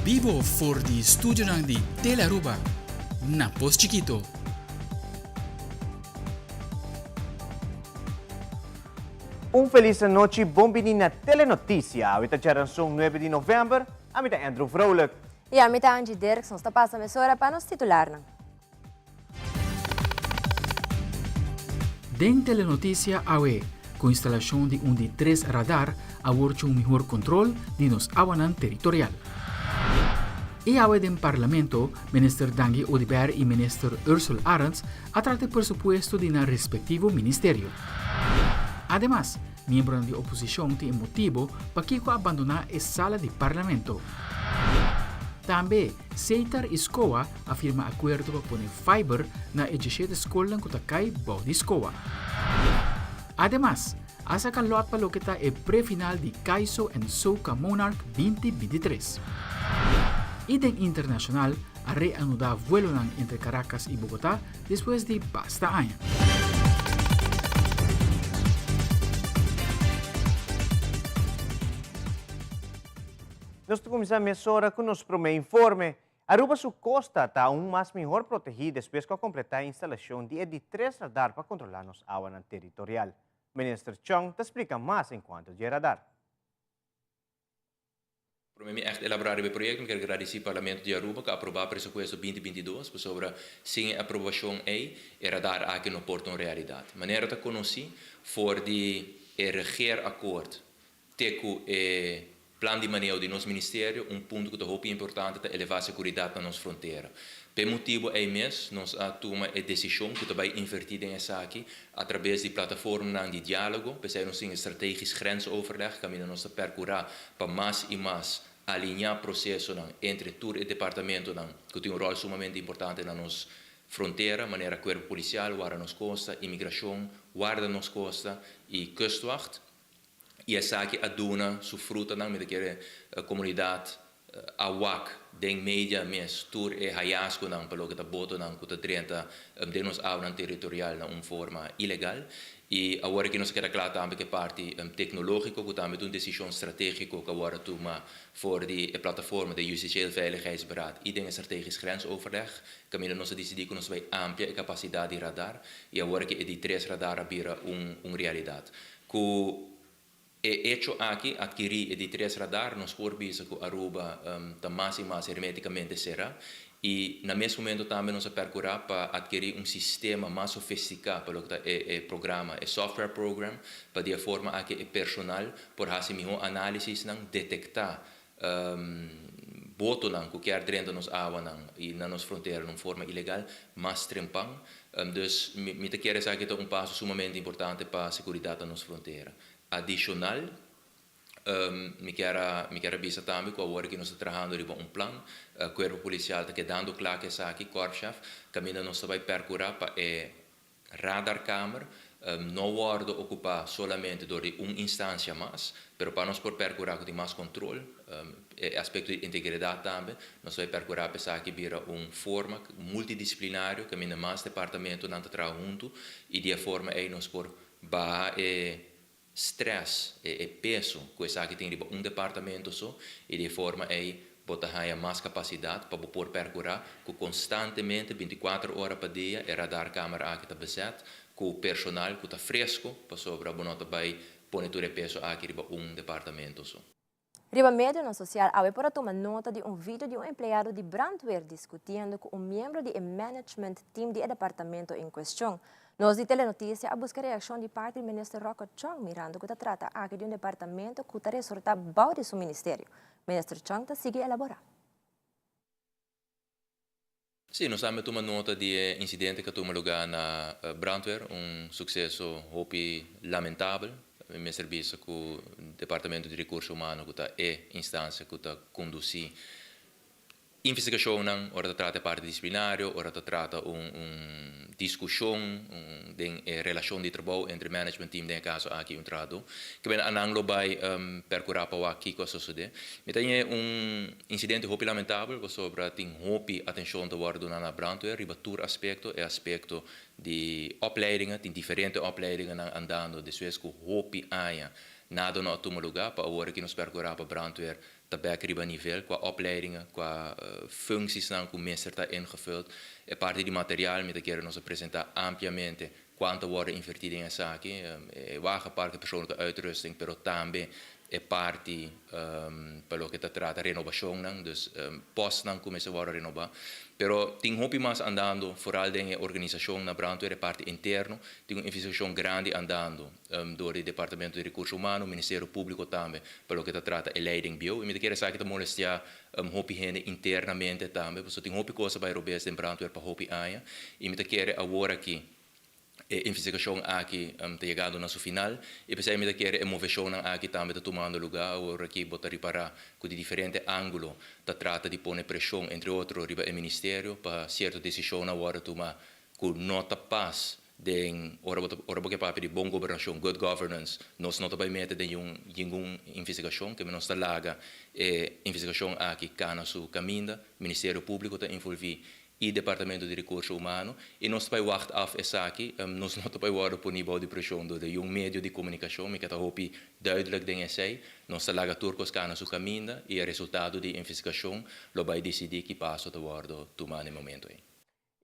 vivo for di studio di Tele-Aruba, na Pos Chiquito. Un feliz noche, bombini na Telenotícia. Ahorita já são 9 de novembro, a mim é Andrew Vrolijk. E a mim é Angie Dirksen, está passando a mesura para nos titular. Den Telenotícia AUE, com instalação de de 3 radar, aborda melhor controle de nos awanan territorial. E AUE den Parlamento, Minister Dangi Odiber e Minister Ursula Arends, atrate presupuesto de na respectivo ministério. Además, membros da oposição têm motivo para que abandonar a sala de parlamento. Também, Seitar Escoa afirma acordo para poner fiber na edição da escola que cai bom de escola. Además, asa kalot pa lokita e pré-final de Kaiso and Soka Monarch 2023. E den internacional, a reanudar vuelo entre Caracas e Bogotá depois de basta años. Nós começamos a com nosso primeiro informe. Aruba sua costa está mais melhor protegida depois que completar a instalação de 3 radar para controlar nos águas territorial. Minister Chong te explica mais enquanto de radar. Para mim, echt elaborar o projeto, que agradecer ao Parlamento de Aruba, que aprovou o presupuesto 2022, sobre sem aprovação e radar aqui no Porto em realidade. Maneira de conhecer, for de reger acordo, teco e plano de manejo do nosso ministério, ponto que é muito importante para elevar a segurança na nossa fronteira. Per motivo é mesmo, nós tomamos a decisão que vai invertir nessa aqui, através de plataformas de diálogo, para ser um estratégico grensoverleg, que nós percorrer para mais e mais alinhar o processo entre todo o departamento, que tem um rol sumamente importante na nossa fronteira, maneira que o corpo policial, guarda nos costa, imigração, guarda nos costa e kustwacht. E essa aqui aduna su fruta na comunidade awak den media mes tur e hayasco nang pelo que tá boto nang kuta 30 de nos avan territorial na forma ilegal e agora que nos queda claro também que parte tecnológico que também uma decisão estratégica que agora toma voor die plataforma de justitieel veiligheidsberaad e den strategisch grensoverleg que nós decidir que nós vai amplia a capacidade de radar e agora que de 3 radar abira realidade que e hecho aqui adquirir de 3 radar nos forbisa que Aruba mais e mais hermeticamente será e no mesmo momento também nos percorrer para adquirir sistema mais sofisticado para o que é programa, é software program para de forma que o personal por fazer melhor análise não detectar boto não que quer dentro nos água e na nossa fronteira de forma ilegal mais trempang dus me te quero dizer que é passo sumamente importante para a segurança da nossa fronteira. Adicional, me quero avisar também que agora que nós estamos trabalhando em plano, o corpo policial está dando claro que essa aqui, corpschef, que nós vai percorrer para a radarcâmara, não vai ocupar somente de uma instância mais, mas para nós por percorrer com mais controle, aspecto de integridade também, nós vai percorrer para essa aqui vira forma multidisciplinária, que mais departamento não trabalha junto, e de forma aí nós por barrar stress e peso que essa que tem departamento só e de forma aí botar mais capacidade para poder percorrer que constantemente 24 horas por dia e radar câmera aqui está beset com o personal que está fresco para sobre a bonota vai pôr todo o peso aqui de departamento só. Riba médio na social, a para tomar nota de vídeo de empregado de brandweer discutindo com membro do management team do departamento em questão. Nós de Telenotícia a buscar a reação de parte do ministro Rocco Chong mirando que trata aqui de departamento que está resulta bom de seu ministério. O ministro Chong está sigue elaborar. Sim, nós estamos tomando nota de incidente que tomou lugar na brandweer, sucesso hopi lamentável. Me serviço que o departamento de recursos humanos que está instância que está conduzir investigação, ora trata parte disciplinária, ora trata discussão, de relação de trabalho entre o management team, no caso aqui trado, que vem ananglo vai percorrer para aqui que sucede. Mas tem incidente muito lamentável, sobre tem hopi atenção de guarda na brandweer, ribatur aspecto, aspecto de opleidingen, tem diferentes opleidingen andando, de suas que hopi aia, nada no tumo lugar, para agora que nos percorrer para brandweer tabak riba nível, qua opleidingen, qua functies dan que o meester está ingevuld. E parte di materiaal, met keren ons presenta ampiamente quanto worden invertido in essa aqui, wagenparken, persoonlijke uitrusting, pero também é parte pelo que trata renovação, dus pos não começa a renovar, pero tem hopi mais andando, vooral de organização na brandweer, parte interno, tem uma investigação grande andando do Departamento de Recursos Humanos, Ministério Público também, pelo que trata a leiding bio, e me quer saber que molestia hopi gente internamente também, porque tem hopi coisa para robes de brandweer para hopi aia, e me quer agora aqui a investigação aqui está chegando no seu final e precisamente que a inovação aqui também está tomando lugar agora aqui bota reparar com de diferente ângulo está trata de pôr pressão entre outros riba o ministério para certa decisão agora tomar com nota paz de ora porque papo de boa governação good governance nós não vai meter de nenhuma investigação que nós está larga investigação aqui cana su caminho ministério público está envolvido e Departamento de Recursos Humanos, e nós vai wacht af essa aqui, nós não vai worden por nível de pressão do um meio de comunicação, mas que está hopi duidelijk dingen sei, nós laga turcos cana su caminho e o resultado de investigação lo vai decidir que passo de worden tomar no momento aí.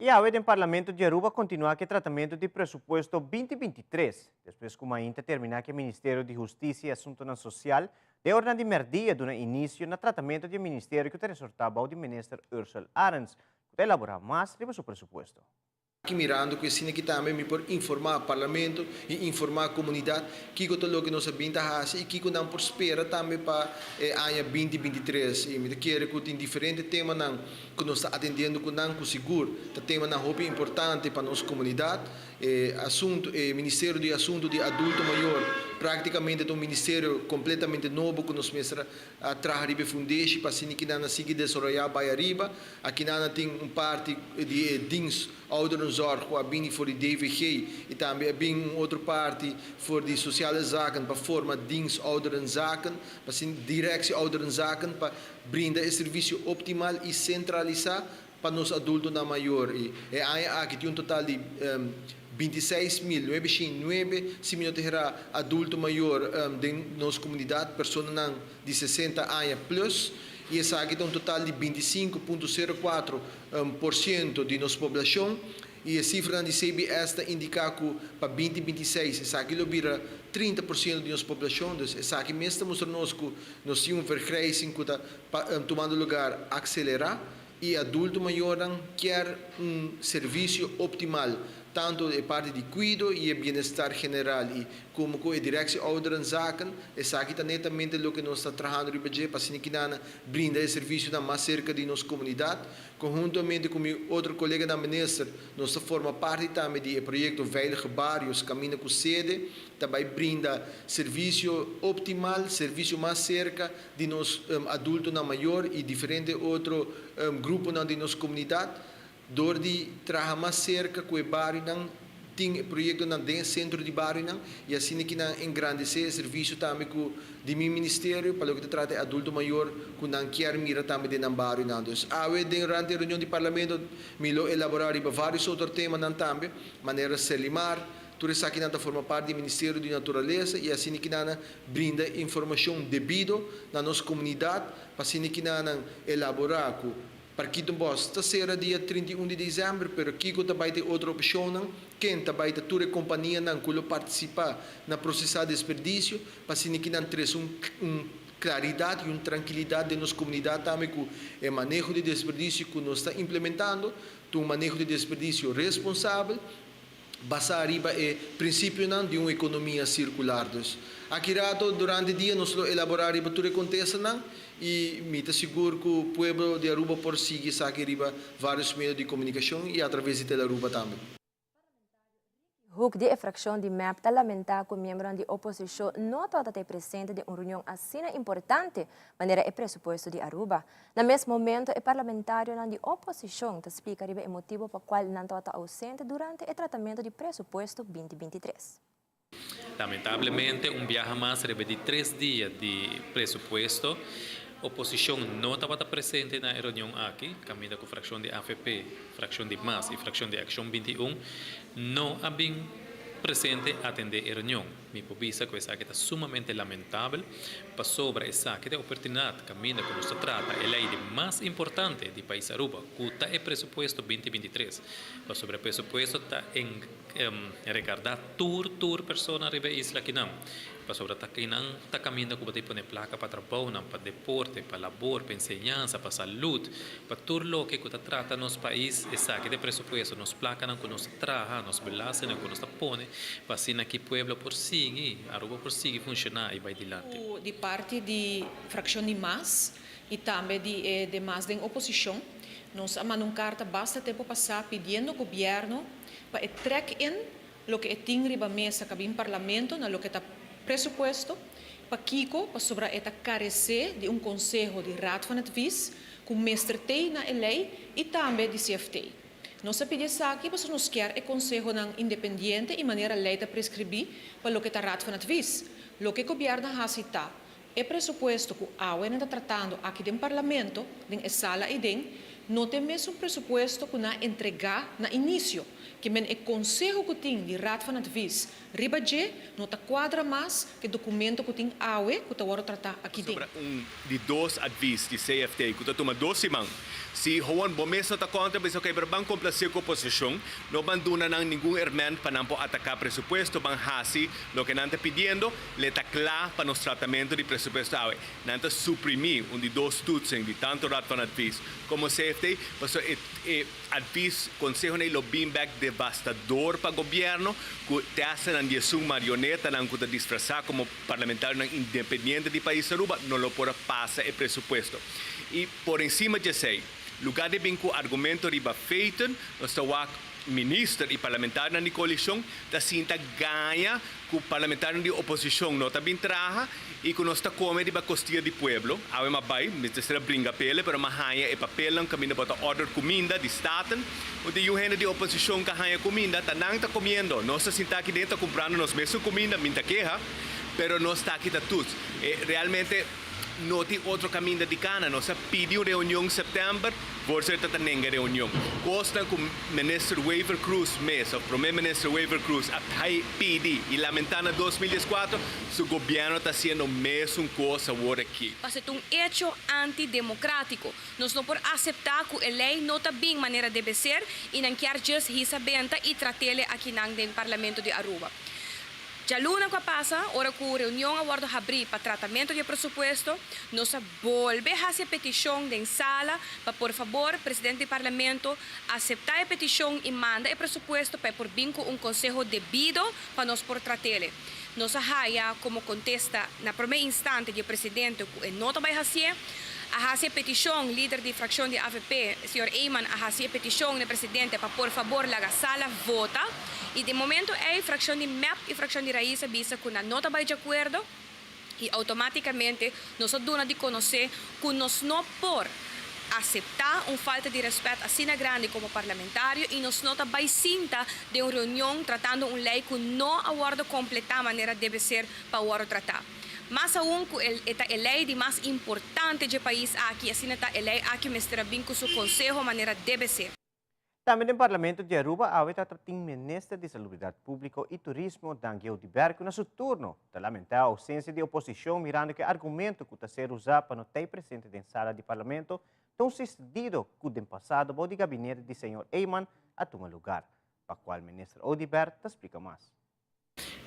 E a no Parlamento de Aruba continua com o tratamento de presupuesto 2023, depois que ainda terminar que o Ministério de Justiça e Assuntos Social de ordem de merdia do início no tratamento do Ministério que o resortava ao ministro Ursula Arens, para elaborar mais sobre o presupuesto. Aqui mirando que assim que também por informar o parlamento e informar a comunidade que o que nós sabemos e que não por espera também para ano 2023 e me quero que tem diferentes temas que nós está atendendo com seguro tema não roupa importante para nossa comunidade assunto Ministério de Assuntos de Adulto Maior praticamente é um ministério completamente novo que nós mestra a trazer de fundeixe para assim que não siga desenvolver para arriba aqui não tem parte de dienst ouderenzorg waar binnen voor de DVG en também binnen outra parte voor de sociale zaken para forma dienst ouderenzaken para sim directie ouderenzaken para brindar o serviço optimal e centralizar para nos adultos na maior e aqui tem total de 26.909 se me terá adulto maior de nossa comunidade pessoas de 60 anos plus e essa aqui tem um total de 25,04% de nossa população e a cifra de CBS indica que para 2026 essa aqui vira 30% de nossa população, então essa aqui mesmo mostra-nos que nós temos um vergrijzing que está tomando lugar acelerar e adulto maior quer serviço optimal tanto de parte de cuido e bem-estar general e como com a direção ouderenzaken essa aqui está netamente o que nós está trabalhando para assim que brinda o serviço mais cerca de nossa comunidade conjuntamente com meu outro colega da ministra nós forma parte também do projeto Veilige Barrios Caminho com Sede também brinda serviço optimal serviço mais cerca de nós adultos na maior e diferente outro grupo de nossa comunidade door de trabalhar mais cerca com o bairro tem projeto dentro centro de bairro e assim que engrandecer serviço também com de meu ministério para o que trata adulto maior que não quer mirar também de bairro então durante a reunião de parlamento me lo elaborar vários outros temas também maneira selimar tudo isso aqui forma parte do Ministério de Natureza e assim que brinda informação devida na nossa comunidade para assim que elaborar para que bosta será dia 31 de dezembro, pero aqui também tem outra opção, quem também tem toda a companhia que participa na processo de desperdício, para assim que não traz claridade e tranquilidade de nossa comunidade também com o manejo de desperdício que nós está implementando, um manejo de desperdício responsável, basar arriba o princípio de uma economia circular. Aqui durante o dia nós elaborar tudo o que acontece e me asseguro que o povo de Aruba por seguir vários meios de comunicação e através de Aruba também. Hoek de fracção de MEP está lamentar que o membro da oposição não está presente de uma reunião assim importante, maneira é pressuposto de Aruba. No mesmo momento, o parlamentário da oposição está explicando o motivo para o qual não está ausente durante o tratamento do pressuposto 2023. Lamentavelmente, viaje mais de 3 dias de pressuposto. A oposição não estava presente na reunião aqui, caminho com a fração de AFP, fração de MAS e fração de Ação 21, não havia presente atender a reunião. Me povisa que essa é sumamente lamentável para sobre essa que é oportunidade caminha com nossa trata a lei mais importante do país Aruba, que está é presupuesto 2023. Para sobre o presupuesto está em recordar tour pessoa na riba isla que não. Para sobre está caminhando com bater põe placa para trabalho, para deporte, para labor, para enseñança, para saúde, para tudo lo que está trata nosso país essa que é presupuesto, nos placa não com nossa traja, nos beleza, não com nossa põe, para assim que pueblo por si, Aruba por si funcionar e vai adiante. De parte de fração de MAS e também de MAS da oposição, nós mandamos uma carta bastante tempo passar pedindo ao governo para trazer in o que tem riba mesa que no parlamento, na lo que está presupuesto, para Kiko, para sobre esta carecer de conselho de raad van advies, com mestre T na lei e também de CFT. Nós pedimos aqui para nós quer o conselho independente e maneira lei de prescrever para o que está raad van advies. O que o governo ha citado é presupuesto que a UE está tratando aqui no parlamento, na sala e dentro, não tem mesmo presupuesto que na entregar na início. Que men o conselho que tem de raad van advies riba je não está quadra mais que documento que tem a UE que está agora tratar aqui dentro. De dois advies de CFT que está tomando 12 mãos. Se Juan Bomesa está contra, mas ok, para complacer com a oposição, não abandona nenhum elemento para não atacar presupuesto, van hasi lo que não está pedindo, le está claro para nos tratamento de presupuesto a UE. Não está suprimir de dois tutsen de tanto raad van advies como CFT, mas advies conselho nem lo beanbag devastador para o governo, que te hacen uma marioneta, não que disfrazar como parlamentar independente do país Aruba, não lo pode passar o presupuesto. E por cima de sei, lugar de bem com argumento riba feito, nós estamos ministro e parlamentar na coalição, da cinta ganha que o parlamentar de oposição não está bem traja e que nós está comendo riba costia do pueblo. A uma bai, ministra brinca pele, pero mahanha e papel não caminha para order comida de staten, onde o gente de oposição que ganha comida, tá não está comendo. Nós está aqui dentro comprando nós mesmos comida, minta queja, pero nós está aqui todos. Realmente não tem outro caminho de cana. Nós pedimos reunião em setembro, por ser que nenhuma reunião. Costa com o ministro Weaver Cruz mesmo, o primeiro-ministro Weaver Cruz, a pedir e lamentar em 2004, o governo está fazendo a mesma coisa agora aqui. Porque é um hecho antidemocrático. Nós não podemos aceitar que a lei não está bem maneira de ser e não quer justiça benta e tratá-la aqui no Parlamento de Aruba. Já luna que passa, hora que a reunião agora abrir para tratamento de presupuesto, nós volvemos a fazer petição em sala para, por favor, presidente do parlamento, aceitar a petição e mandar o presupuesto para por vinco conselho devido para nós por tratá-lo. Nós já como contesta na primeira instante do presidente que não vai fazer, a fazer petição, líder de fração de AVP, Sr. Eyman, a fazer petição do presidente para, por favor, a sala vota. E de momento a fração de MEP e fração de Raíssa visa que não está de acordo e automaticamente nós damos de conhecer que nós não podemos aceitar falta de respeito assim grande como parlamentário e nós não estamos cinta de uma reunião tratando uma lei que não aguarda completar a maneira deve ser para agora tratar. Mas aún que esta lei de mais importante do país aqui, assim está a lei aqui mestra bem com o conselho a maneira deve ser. Também no Parlamento de Aruba, a UETA tem ministro de Salubridade Pública e Turismo, Daniel Odiberco, no seu turno, de lamentar a ausência de oposição, mirando que argumento que está sendo usado para não ter presente na sala de Parlamento, tão sucedido que no passado, o gabinete de Sr. Eyman a tomar lugar, para o qual o ministro Odiberco explica mais.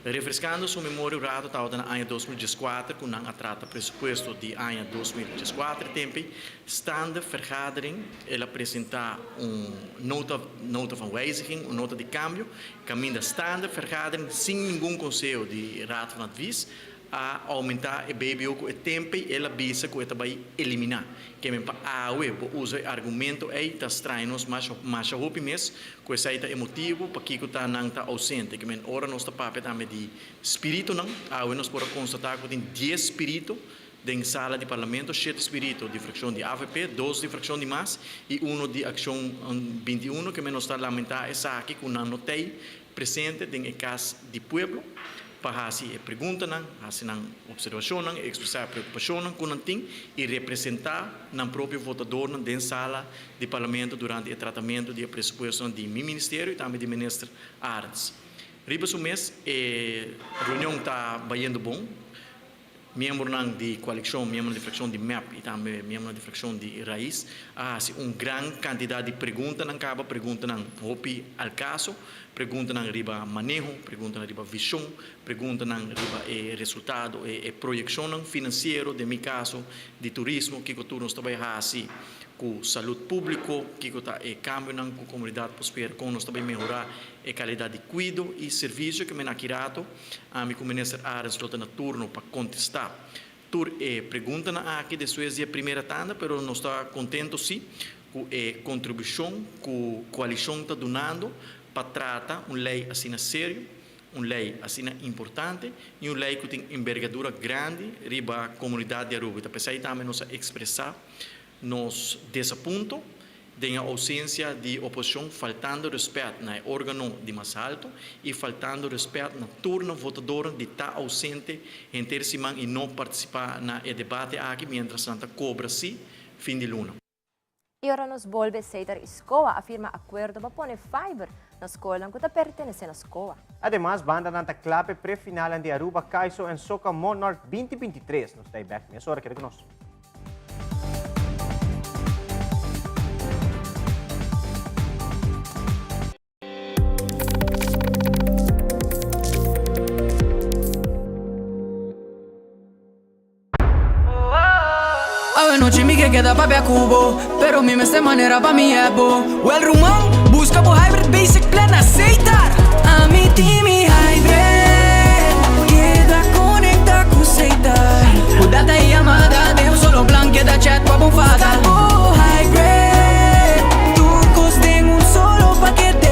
Refrescando sua memória, o rato estava no ano 2014, com a trata presupuesto de ano 2014, tempo, stande vergadering, ela apresentar nota van wijziging, nota de câmbio, caminho da stande vergadering, sem nenhum conselho de raad van advies, a aumentar o BBO o tempo e ela visa que ela vai eliminar. Que men pa awe usa argumento aí tá estranhos mas hope mes que essa é emotivo para que tá não tá ausente que men ora nós tá papel também de espírito não awe nós por constatar que tem 10 espírito dentro sala de parlamento 7 espírito de fração de AVP 2 de fração de MAS e 1 de ação 21 que men nós tá lamentar essa aqui que não notei presente dentro caso de pueblo para fazer pergunta, fazer observação, expressar preocupação com tem e representar o próprio votador dentro da sala de parlamento durante o tratamento de presupuesto do meu ministério e também do ministro Arns. Riba sa mês, reunião está baiando bom. Membro de coalição, membro de fração de MEP e também membro de fração de Raiz, há grande quantidade de perguntas não acaba, perguntas não hopi al caso, perguntas não riba manejo, perguntas não riba visão, perguntas não riba resultado e projeção financeiro, de meu caso, de turismo, que tu nos trabalha assim, com saúde pública, que está cambio com a comunidade prospera, com nós também melhorar a qualidade de cuidado e serviço que me na kirato, a mi ministro Arens lota na turno para contestar. Tur pergunta na aqui de Suécia primeira tanda, pero nós está contento sim com a contribuição que a coalição está donando para tratar uma lei assim sério, uma lei assim importante e uma lei que tem envergadura grande riba a comunidade de Aruba. Apesar de também nós expressar nos desaponto de ausência de oposição, faltando respeito no órgão de mais alto e faltando respeito na turno votador de estar ausente em terceira e não participar no debate aqui, mientras Santa cobra si fim de luna. E ora nos volve a aceitar escola, afirma acordo para poner fiber na escola que pertence à escola. Además, banda nanta clave pré-final de Aruba Kaiso en Soca Monarch 2023. Nos stay back. Minha hora que conosco. Noche mi que queda pa' a cubo, pero mi esta manera pa' mi ebo. Well rumão, busca por hybrid basic plan aceitar. A mi team hybrid, queda conecta com aceitar. O data e amada, deu solo plan, queda chat com a bonfada. Oh hybrid, tu costem solo paquete.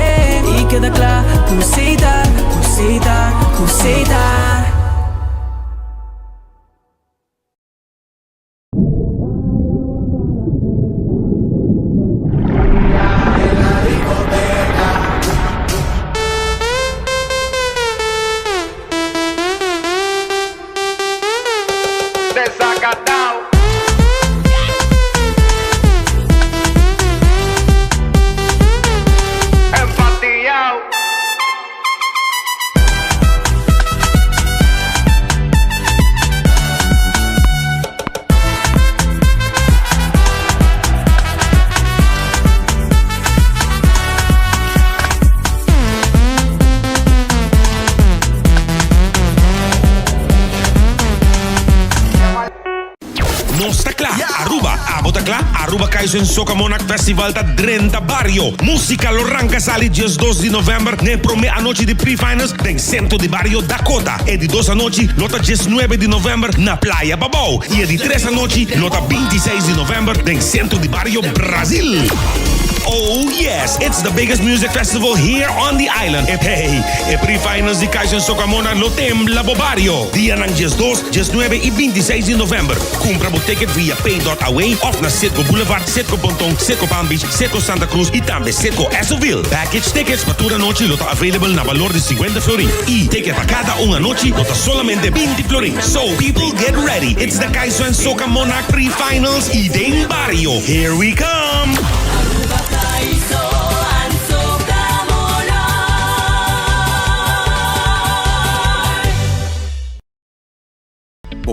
E queda claro, com aceitar, com aceitar, com aceitar. Aruba Kaiso en Soca Monarch Festival da 30 Barrio. Música lo arranca sali dias 2 de novembro, ne prome a noite de pre-finals den centro de Barrio Dakota. E de 2 a noite, nota 19 de novembro na Playa Babao. E de 3 a noite, nota 26 de novembro den centro de Barrio Brasil. Oh yes, it's the biggest music festival here on the island. Hey, pre-finals de Kaiso en Soca Monarch lo tembla Barrio. Dia ng dias 2, dias 9 e 26 de novembro. Compra o ticket via pay.away of na Sitco Boulevard, Sitco Pontong, Sitco Palm Beach, Sitco Santa Cruz e também Sitco Esoville. Package tickets para toda noite lota available na valor de 50 florin. E ticket para cada uma noite lota solamente 20 florin. So people get ready. It's the Kaiso en Soca Monarch pre-finals e den Barrio. Here we come.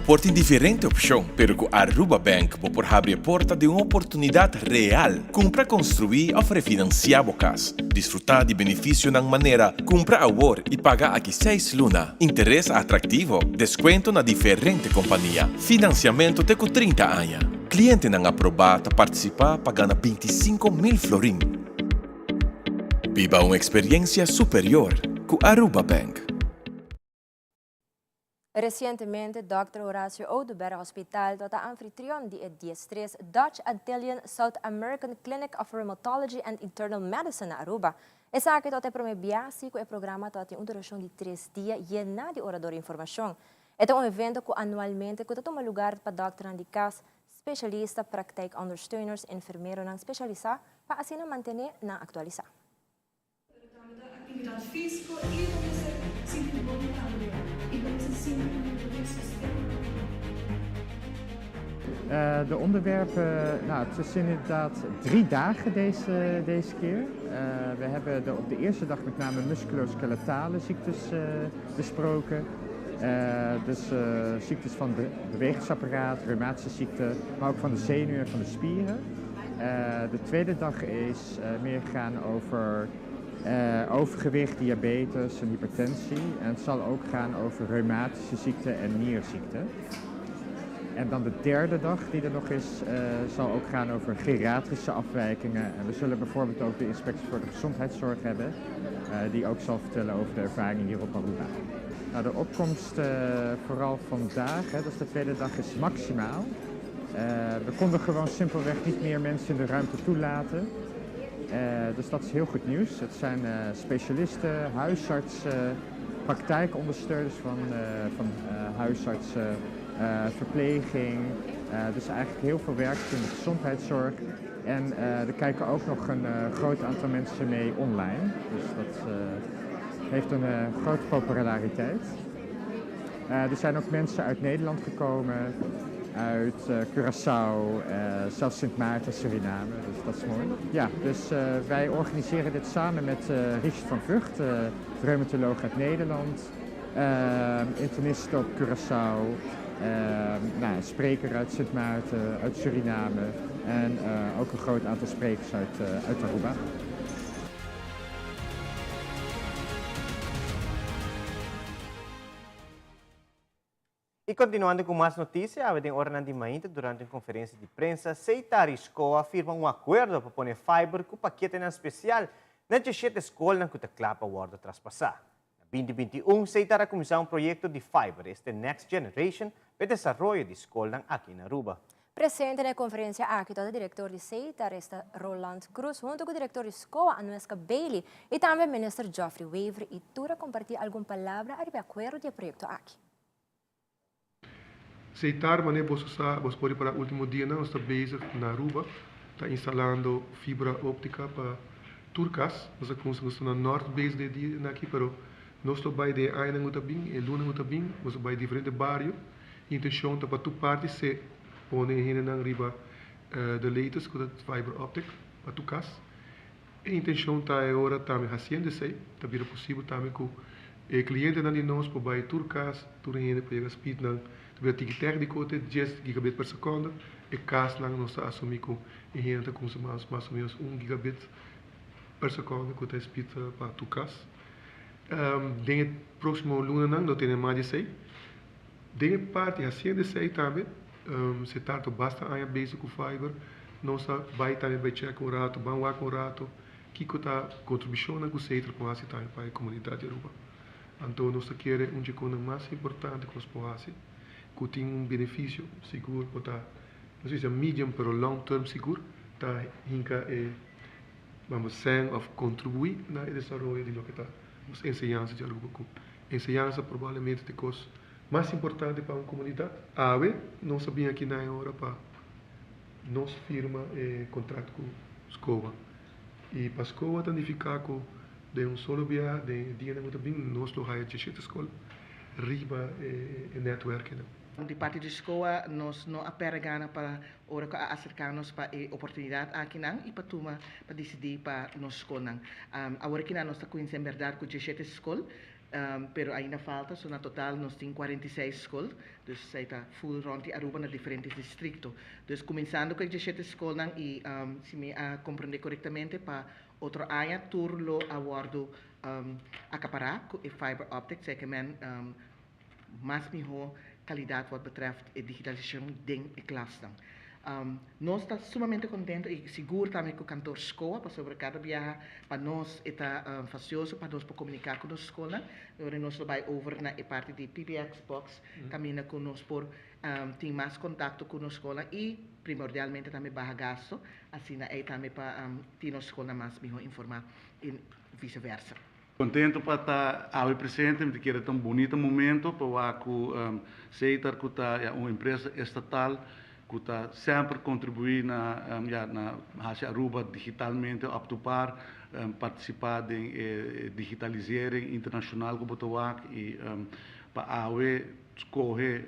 Por diferente opção, pero com Aruba Bank por abrir a porta de uma oportunidade real. Compra, construir ou refinanciar o caso. Desfrutar de benefício na maneira comprar agora e pagar aqui 6 luna. Interesse atrativo, desconto na diferente companhia. Financiamento até com 30 anos. Cliente não aprovado participar pagando 25.000 florin. Viva uma experiência superior com Aruba Bank. Recientemente, Dr. Horacio Oduber Hospital tot anfitrión de DS3 Dutch Antillian South American Clinic of Rheumatology and Internal Medicine na Aruba. Essa aqui tot promebiasi com o programa tot duração de 3 dias e na de orador informação. Este é evento que anualmente toma lugar para Dr. Andicas, especialista, praktijkondersteuners, enfermeiro não especializar para assim manter na atualizar. Atividade física e sentir bom na vida. E vamos assim, De onderwerpen, nou, het is inderdaad 3 dagen deze keer. We hebben op de eerste dag met name musculoskeletale ziektes besproken. Dus ziektes van het bewegingsapparaat, reumatische ziekten, maar ook van de zenuwen en van de spieren. De tweede dag is meer gegaan over overgewicht, diabetes en hypertensie. En het zal ook gaan over reumatische ziekten en nierziekten. En dan de derde dag die er nog is, zal ook gaan over geriatrische afwijkingen. En we zullen bijvoorbeeld ook de inspectie voor de gezondheidszorg hebben, die ook zal vertellen over de ervaringen hier op Aruba. Nou, de opkomst vooral vandaag, dat is de tweede dag, is maximaal. We konden gewoon simpelweg niet meer mensen in de ruimte toelaten. Dus dat is heel goed nieuws. Het zijn specialisten, huisartsen, praktijkondersteuners van huisartsen, verpleging. Dus eigenlijk heel veel werk in de gezondheidszorg. En er kijken ook nog een groot aantal mensen mee online. Dus dat heeft een grote populariteit. Er zijn ook mensen uit Nederland gekomen, uit Curaçao, zelfs Sint Maarten, Suriname, dus dat is mooi. Ja, dus wij organiseren dit samen met Richard van Vught, reumatoloog uit Nederland, internist op Curaçao, een spreker uit Sint Maarten, uit Suriname en ook een groot aantal sprekers uit Aruba. E continuando com mais notícias, a de Ornan de Mainta, durante uma conferência de prensa, Seitar Escola firma um acordo para pôr fiber com o paquete especial na 17 escola na que clapa o traspassar. Em 2021, Seitar a começar projeto de fiber, este Next Generation, para o desenvolvimento de escola aqui na Aruba. Presente na conferência aqui, o diretor de Seitar está Roland Cruz, junto com o diretor de escola, Anuesca Bailey, e também o ministro Geoffrey Waver, e tudo compartilhar alguma palavra a acordo do projeto aqui. Seitar, mas você pode para o último dia, nós estamos bezig na Aruba, está instalando fibra óptica para Turcas, nós estamos na norte base de dia aqui, pero nós estamos by de Aina Ngutabing, e Luna Ngutabing, nós estamos by diferentes bairros, a intenção é para tu parte se põe em na riba de leites com a fibra óptica para Turcas, e a intenção é agora também hacienda sei, também é possível também com o cliente na nós para by Turcas, turene para speed na de técnico de 10 gigabit per seconde e caso nós assumimos que a gente consome mais ou menos 1 gigabit per seconde que é speed para tu caso. Dentro do próximo luna nós temos mais de 6. Dentro da parte hacienda 6 também, se tanto basta a base com fiber, nós vai também vai checar o rato, vamos com o rato, que está contribuição na coseita para a comunidade de Aruba. Então nós queremos um coisa mais importante que nós podemos que tem benefício seguro, não sei se é medium, pero long term seguro, está hinca vamos ser of contribuir na desenvolvimento de lo que está as enseñanças de Aruba. Enseñança provavelmente é a coisa mais importante para uma comunidade. Não sabia que na hora para nós firma contrato com a escola. E para a escola ficar com de solo via de dia muito bem nós lo haya de escola riba network. De parte da escola, nós não apergamos para acercar-nos para a oportunidade aqui e para tomar, para decidir para nossa escola. Agora que nós estamos conhecendo a verdade com 17 escolas, mas ainda falta, so na total nós temos 46 escolas, então está full rond Aruba na diferentes distritos. Então, começando com 17 escolas e se me compreender corretamente para outra área, turlo aguardo acaparar com a fiber optic, sei que mais melhor qualidade wat betreft a digitalização dentro da classe. Nós estamos sumamente contentes e seguros também com o cantor escola, para sobre cada viagem, para nós está facioso, para nós comunicar com a escola. Agora nós vamos over na parte de PBX Box, caminha conosco por ter mais contato com a escola e primordialmente também barra gasto, assim aí também para ter a escola mais melhor informar e vice-versa. Contento para estar aqui presente, me quero tão bonito momento para que Seitar que é uma empresa estatal que está sempre contribuir na Aruba digitalmente a par participar em digitalisering internacional como Tawak e para AWE escolher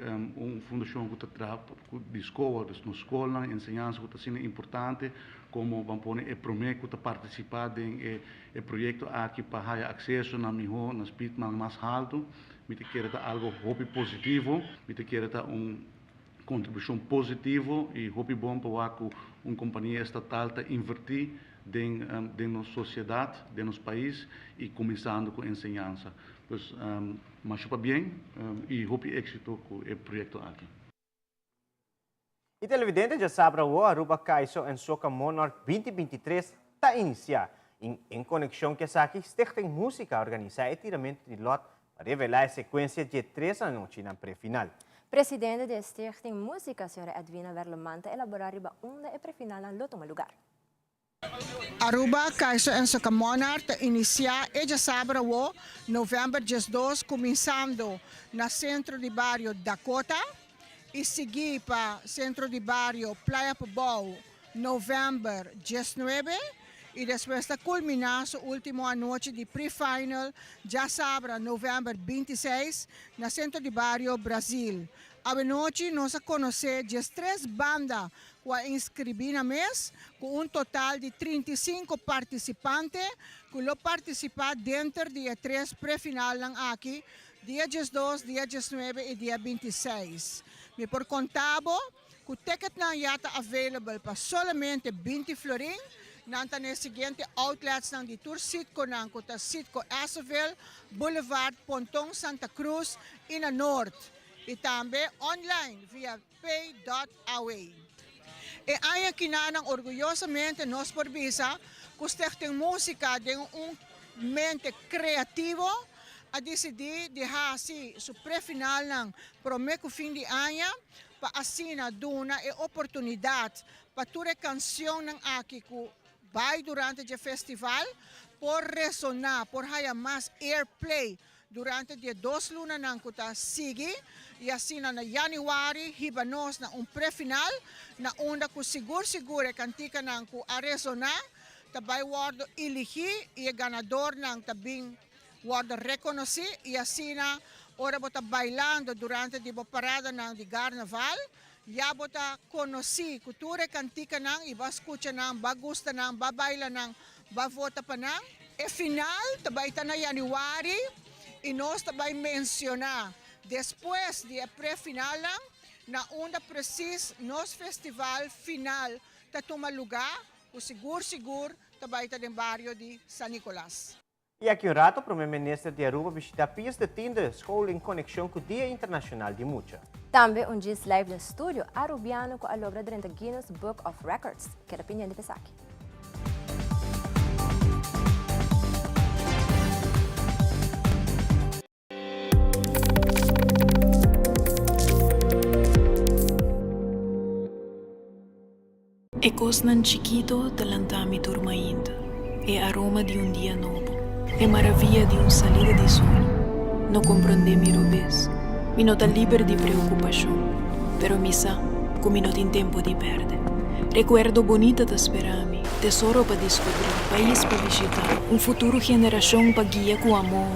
fundação que está de escola, na escola, ensinança que está importante, como vamos pôr prometo que participar em projeto aqui para ter acesso na melhor, na speed mais alto, me quer algo hobby positivo, me quer contribuição positiva e hobby bom para uma companhia estatal te invertir de nossa sociedade, de nosso país e começando com ensinança. Pues, mas super bem e hobby êxito com o projeto aqui. E televidente já sabe o Aruba Kaiso en Soca Monarch 2023 está iniciar em conexão que essa aqui Stichting Música organiza o tiramento de lote para revelar a sequência de 3 anos na pré-final. Presidente da Stichting Música, senhora Edwina Verlemanta, elaborar riba onda e pré-final ng lotong lugar. Aruba Kaiso en Soca Monarch te inicia e já sabe o novembro 2 começando na centro de bairro Dakota e seguir para centro de bairro Playa Pobao novembro 19 e depois está culminar a última noite de pre-final já sabe novembro 26 na centro de bairro Brasil. A noite nós a conhecer 3 bandas que inscrevi na mês com total de 35 participantes que vão participar dentro de 3 pré-final lang aqui, dia 12, dia 19 e dia 26. Me por contabo, que o ticket na yata available para solamente 20 florin, nanta na seguinte outlets ng di Tour Sitco ng kuta Sitco Asoville, Boulevard, Pontong, Santa Cruz, in the North. E também online via pay.away. E ayan kinanang orgullosamente nos por visa, Stichting Música de mente creativo a decidir de hasi su pré-final ng Promeco fim de ano pa asina duna e oportunidade para ture canção ng aki ku vai durante o festival por resonar, por haya mais airplay durante dia 2 luna ng kuta sige e assim na January hibanos na pré-final na onda ku siguro kantika ng ku aresona tabay wardo ilihi e ganador ng tabing wardo reconheci e assim na ora bota bailando durante di parada ng di carnaval ya bota conheci kultura kantika ng iba escucha ng bagusta ng babaila ng bavota pa ng e final tabay ta na January e nós também mencionar, depois de pré-final, na onda precis, nos festival final, ta toma lugar, o seguro, também está no bairro de San Nicolás. E aqui um rato, o primeiro-ministro de Aruba visita pias de tinda escola em conexão com o Dia Internacional de Mucha. Também dia live no estúdio arubiano com a obra de Guinness Book of Records, que é a opinião de Pesaki. E cosnan chiquito talantami turmaindo, e aroma de dia novo, e maravilla de salida de sol. No comprende mi rubes, mi nota liber de preocupação, pero mi sa, come non in tempo di perde. Recuerdo bonita da sperami, tesoro pa descobrir, país pa visitar, futuro geração pa guia com amor,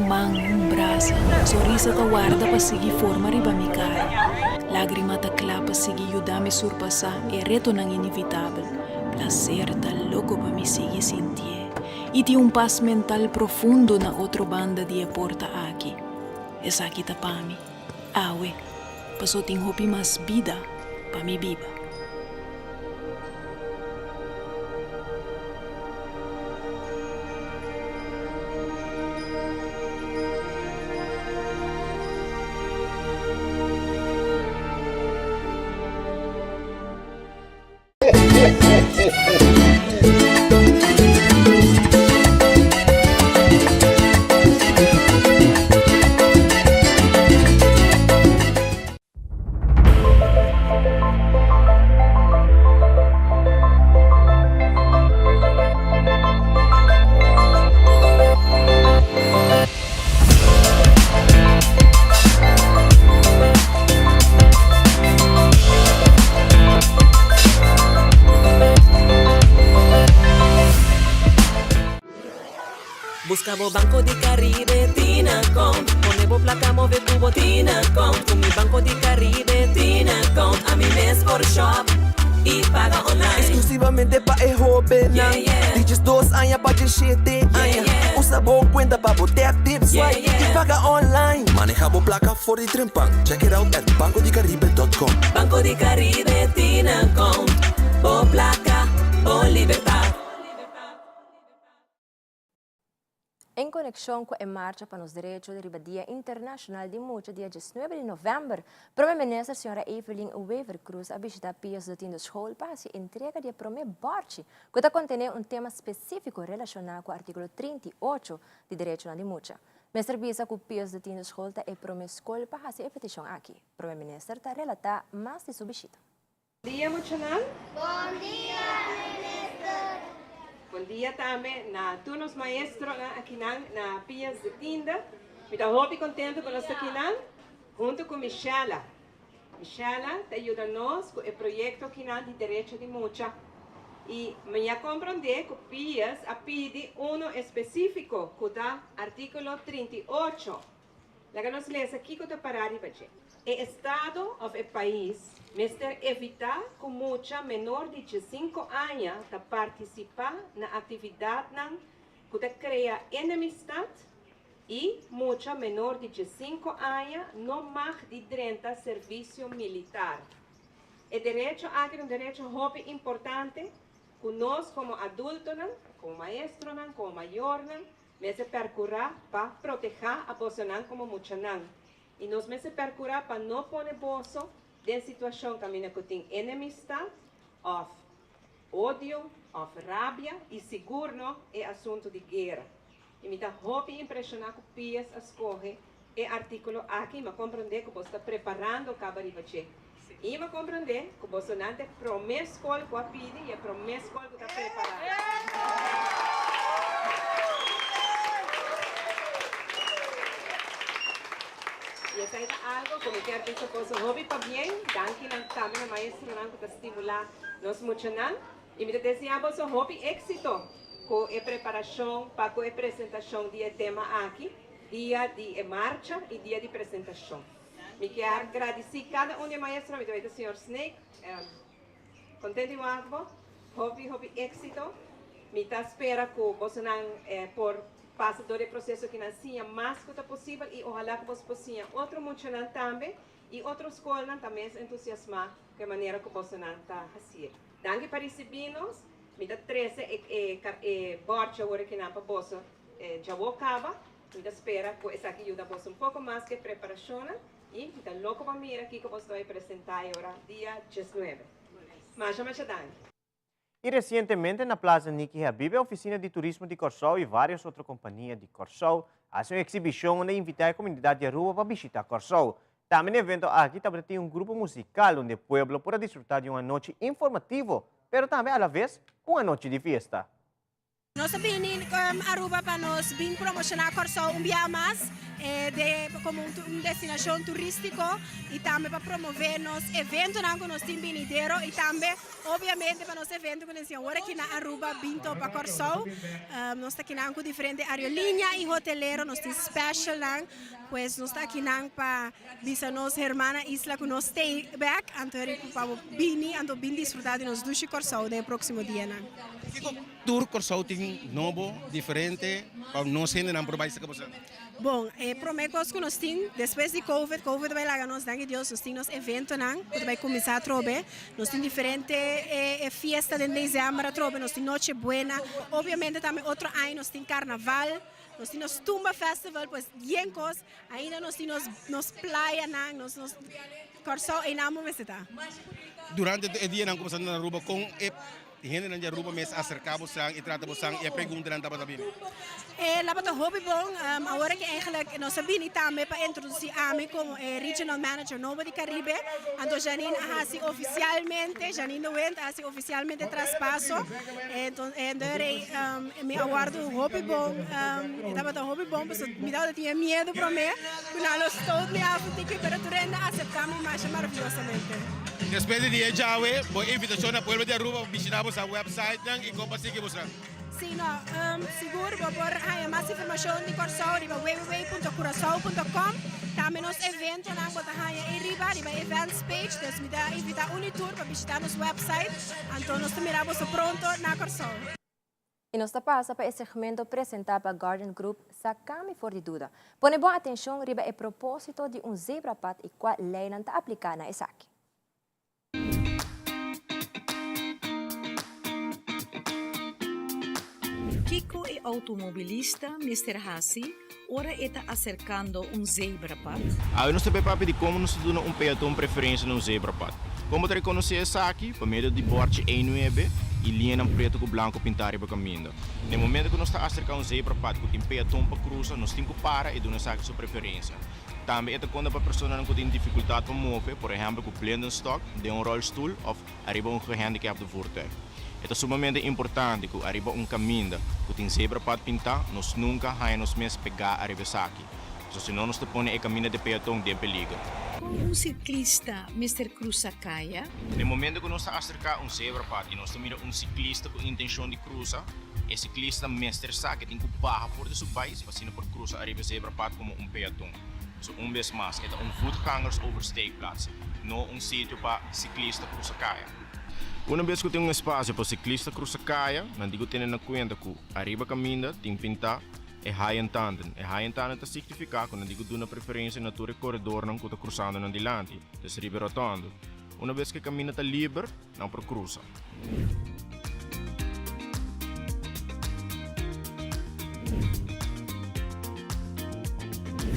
man, brasa, sorrisa ta guarda pa seguir forma riba mi cara. Lágrima ta clapa sigi ayudame surpassar e reto nang inevitável. Placer ta louco pa mi sigi sentir. E ti paz mental profundo na outro banda di porta aqui. Esa aqui ta pami. Awe, paso ting hopi mas vida pa mi biba. Buscabo Banco di Caribe, Tina Account. Ponevo placa, move cubo, Tina Account. Con mi Banco di Caribe, Tina Account. A mi mes for shop e paga online. Exclusivamente pa' el joven. Yeah, yeah. Dices 2 años pa' que 7 años. Usa bon cuenta pa' botar tips. Yeah, yeah. Y paga online. Manejamos placa for the Trempan. Check it out at bancodicaribe.com. Banco di Caribe, Tina Account. Bo placa, bo libertad. Em conexão com a marcha para os direitos de Dia Internacional de Mulher, dia 19 de novembro, a Primeira-Ministra, a senhora Evelyn Wever Cruz, a visitar pias do Tindo School para a entrega de prome Borchi, que está contendo tema específico relacionado com o artigo 38 de Direito de Mulher. Mestre Bisa, que pias do Tindo School é prome escola para a petição aqui. A Primeira-Ministra está relatar mais de sua visita. Bom dia, Muchanan. Bom dia, Minister. Bom dia também na turnos maestro aqui na Pias de Tinda. Estou muito contente com nós aqui junto com Michela. Michela está ajudando-nos com o projeto aqui de Direito de Mulher. E me compreende que Pias a pedir específico que dá artículo 38. Lá nós lemos aqui que está parado e vai. O Estado ou o país Mister evitar que mucha menor de 5 anos ta participar na atividade que ta cria enemistad e mucha menor de 5 anos não mais de 30 serviço militar. O direito aqui é um direito muito importante que nós como adultos, como maestros, como maiores, me se percurar para proteger a pessoa como mucha e nós me se percurar para não pôr bolso de situação que tem enemistad, of ódio, of rabia e seguro é assunto de guerra. E me está muito impressionado que Pias escolhe o artigo aqui, me compreender que você está preparando o cabaribache. E me compreender que você não tem promessa que a pide e a promessa que está preparando. E essa é algo que me quero que essa coisa hobby para bem, danke também a maestra que está estimular nós muito e me desejamos um hobby êxito com a preparação para a apresentação do tema aqui, dia de marcha e dia de apresentação. Me quero agradecer cada um de maestros, me do senhor Snake, contente com algo, hobby êxito, me está espera que você não por passa todo o processo que nascia mais que possível e ojalá que você possa outro funcionário também e outros escolas também se entusiasmar com a maneira que você não está fazendo. Danke para receber-nos, me dá 13 borte agora que não para você já vou acabar, me espera que essa aqui ajuda você pouco mais que preparação e me dá louco para mim aqui que você vai apresentar agora dia 19. Mas danke. E recentemente na Plaza Niki Habib, a oficina de turismo de Corsol e várias outras companhias de Corsol fazem uma exibição onde invitar a comunidade de rua para visitar Corsol. Também no evento aqui também tem um grupo musical onde o povo pode desfrutar de uma noite informativa, mas também à vez uma noite de festa. Nós vim a Aruba para nós vir promocionar Corsol dia mais como uma destinação turística e também para promover nos eventos que nós temos venido e também, obviamente, para nos eventos que nós temos aqui na Aruba vindo para Corsol. Nós estamos aqui com diferentes aerolíneas e hoteleiros, nós temos special, pues nós estamos aqui para visitar nossa irmã isla que nós stay back, então para vir desfrutar de nos duas Corsol no próximo dia. Tour Corsol tem novo, diferente, para nós ainda não provar isso que você. Bom, prometo que nós temos, depois de Covid vai lá, nós danke Deus, nós temos evento, que vai começar a trobe, nós temos diferentes festas em dezembro, trobe, nós temos Noche Buena, obviamente também outro ano nós temos Carnaval, nós temos Tumba Festival, pues bien cos, ainda nós temos nos praia, nós Corsol e não visitar. Durante o dia não começando na Aruba com gente na Aruba mas acercamos e tratamos e perguntamos também. Lá para o hobby bom, agora que eigenlijk nós sabemos também para introduzir a mim como regional manager novo de Caribe, então Janine assim Janine Wendt assim oficialmente traspasso, então me aguardo o hobby bom, estava o hobby bom, mas me dava tinha medo para mim, quando nós todos me afetam, pero tu renda aceptamos mais maravilhosamente. Después de dia Jawe, boa invitação ao povo de Aruba, visitamos a website e como seguir você. Sim, seguro, por mais informação de Corsol, www.curacao.com. Também nos eventos na Botahanha e riba events page, dus me dá invitar Unitur para visitar nosso website. Então nós miramos pronto na Corsol. E nós passa para esse segmento apresentado para Garden Group Sacami for de dúvida. Põe boa atenção riba a propósito de zebra pat e qual lei não está aplicada na Isaac. Kiko é automobilista, Mr. Hassi, ora está acercando zebra pat. Eu não sei papi de como nos dá peatão preferência no zebra pat. Como te reconhecer essa aqui, por meio de borte E9 e linha preto com branco pintar para caminho. No momento que nós está acercando zebra pat, que tem peatão para cruzar, nós temos que parar e dar essa sua preferência. Também é quando a pessoa não tem dificuldade para mover, por exemplo, com blending stock, de rolstoel ou arriba gehandicapte voertuig. É sumamente importante que arriba caminho que tem zebra para pintar, nós nunca vamos mesmo pegar a revesaki. Se não nós te põe o caminho de peatão de perigo. Com ciclista, Mr. Cruzakaya. No momento que nós está acercar zebra para e nós mira ciclista com intenção de cruzar, o ciclista mestre sabe que tem que barra por seu país, assim por cruzar arriba zebra para como peatão. So, vez mais, é voetgangers oversteekplaats, não sítio para ciclista Cruzakaya. Uma vez que tem espaço para ciclista Cruzakaya, não digo ter na conta que arriba caminho tem que pintar é high and tandem. É high and tandem significa que não digo uma preferência na tua corredor não que está cruzando na dilante, então riba rotondo. Uma vez que caminho está livre, não para cruzar.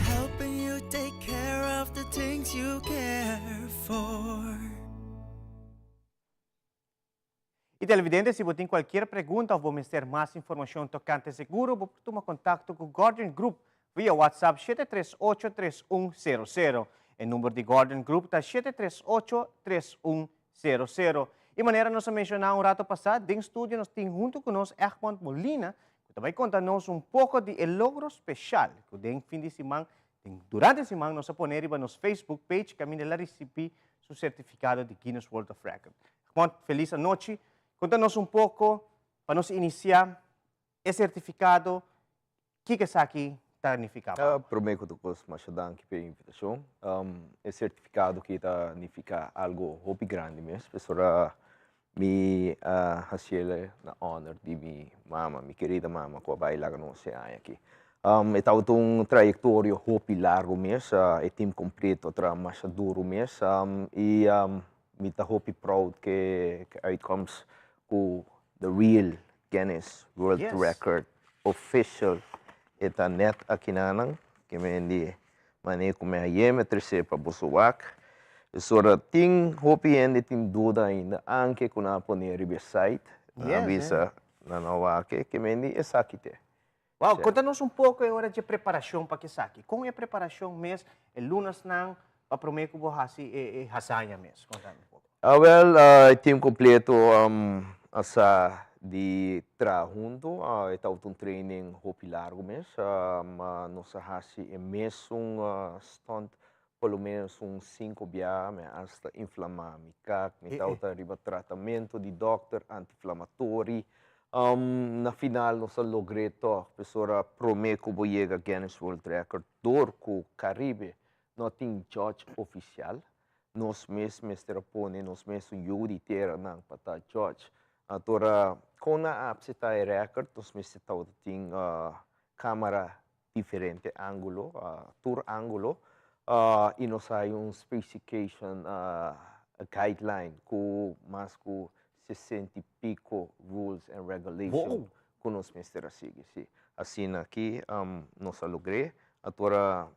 Helping you take care of the things you care for. E televidentes, se você tem qualquer pergunta ou vamos ter mais informação tocante seguro, você pode tomar contato com o Garden Group via WhatsApp 738-3100. O número de Garden Group está 738-3100. E maneira nós mencionar rato passado, em estúdio nós temos junto conosco Egmont Molina, que vai contar-nos pouco de logro especial que tem fim de semana, durante a semana nós vamos pôr no Facebook page que a minha recebi seu certificado de Guinness World of Records. Egmont, feliz noite. Conta-nos pouco, para nós iniciar, esse certificado, o que isso aqui significa? Primeiro que eu gosto de dar aqui pela invitação. Esse certificado que significa algo muito grande mesmo. Pessoa me recebe na honor de minha mama, minha querida mama, que vai lá no oceano aqui. É trajetória muito largo mesmo, é tempo completo, mais duro mesmo. E me está muito proud que outcomes com the real Guinness World Record official eta net aqui nanang que me di mane como é me terceiro para Bosuac sora ting hopi ende tim duda ainda anche com a poner website na visa na nova que me di essa aqui te. Wow, conta-nos pouco a hora de preparação para que saque. Como é a preparação mês, lunas não para prometer que você e hasanha mês. Conta-nos pouco. Time completo asa de junto, está training hopi largo mês, nossa hasi é mesmo stunt pelo menos 5 dias, hasta inflamar me cac, me está riba tratamento de doctor anti-inflamatório. Na final nossa logreto, pessoa promete que vai chegar Guinness World Record, dor com Caribe, não tem judge oficial. Nós mesmos terapone, nós mesmos júri terá não para judge. Agora, com a apseta record, nós mesmos tem câmera diferente ângulo, tour ângulo, e nós temos specification guideline com mais com 60 e pico rules and regulations que nós mesmos seguimos. Assim aqui, nós logramos. Agora,